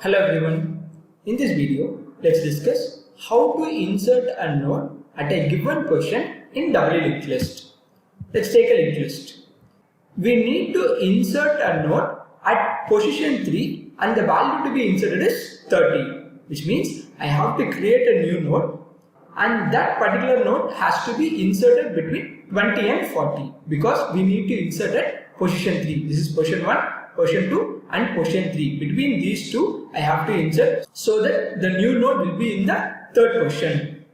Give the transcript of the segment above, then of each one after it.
Hello everyone. In this video, let's discuss how to insert a node at a given position in doubly linked list. Let's take a linked list. We need to insert a node at position 3 and the value to be inserted is 30, which means I have to create a new node and that particular node has to be inserted between 20 and 40 because we need to insert at position 3. This is position 1, position 2 and position 3. Between these two I have to insert so that the new node will be in the third position.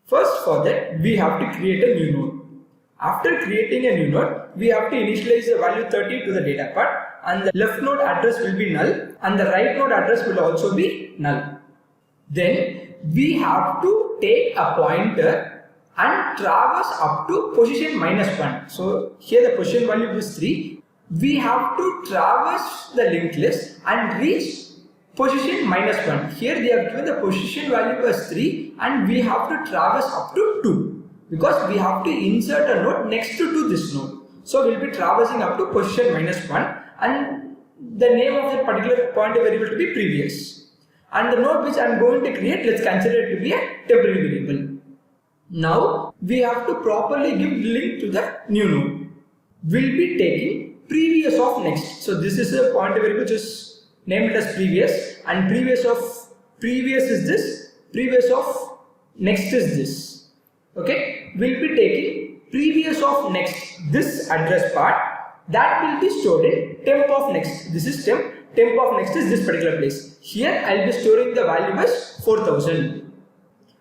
First, for that we have to create a new node. After creating a new node, we have to initialize the value 30 to the data part and the left node address will be null and the right node address will also be null. Then we have to take a pointer and traverse up to position -1. So here the position value is 3. We have to traverse the linked list and reach position -1. Here they have given the position value as 3 and we have to traverse up to 2 because we have to insert a node next to this node. So we'll be traversing up to position -1 and the name of that particular pointer variable to be previous. And the node which I am going to create, let's consider it to be a temporary variable. Now we have to properly give link to the new node. We'll be taking previous of next. So this is a pointer variable which is named as previous and previous of previous is this, previous of next is this. Okay, we'll be taking previous of next, this address part that will be stored in temp of next. This is temp of next is this particular place. Here I'll be storing the value as 4000.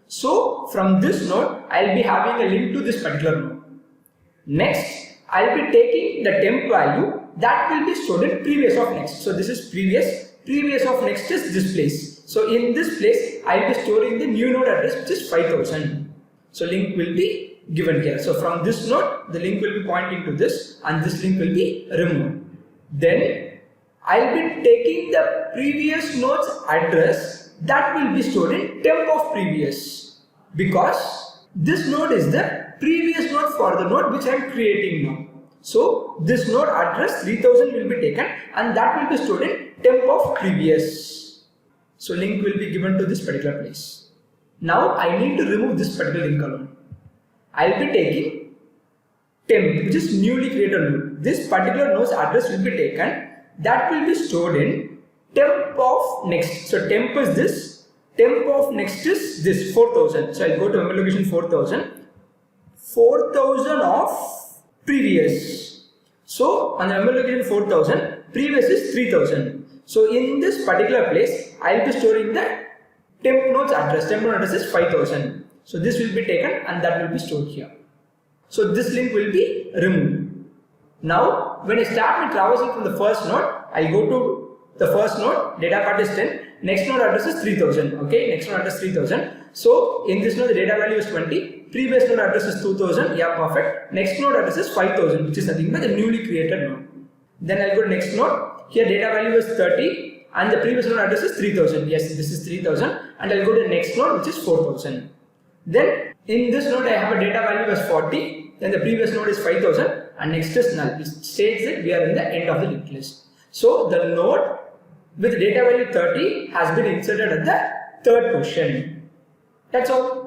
So from this node I'll be having a link to this particular node. Next I'll be taking the temp value that will be stored in previous of next. So this is previous of next is this place. So in this place I'll be storing the new node address which is 5000. So link will be given here. So from this node the link will be pointing to this and this link will be removed. Then I'll be taking the previous node's address that will be stored in temp of previous because this node is the previous node for the node which I am creating now. So this node address 3000 will be taken and that will be stored in temp of previous. So link will be given to this particular place. Now I need to remove this particular link alone. I'll be taking temp which is newly created node. This particular node's address will be taken that will be stored in temp of next. So temp is this, temp of next is this 4000. So I'll go to memory location 4000 of previous. So on the memory location 4000, previous is 3000. So in this particular place, I'll be storing the temp node's address. Temp node address is 5000. So this will be taken and that will be stored here. So this link will be removed. Now when I start my traversing from the first node, I'll go to the first node, data part is 10, next node address is 3000. Okay, next node address 3000. So in this node the data value is 20. Previous node address is 2000, yeah, perfect. Next node address is 5000, which is nothing but the newly created node. Then I'll go to next node. Here data value is 30 and the previous node address is 3000. Yes, this is 3000 and I'll go to the next node which is 4000. Then in this node I have a data value as 40, then the previous node is 5000 and next is null. It states that we are in the end of the linked list. So the node with data value 30 has been inserted at the third position. That's all.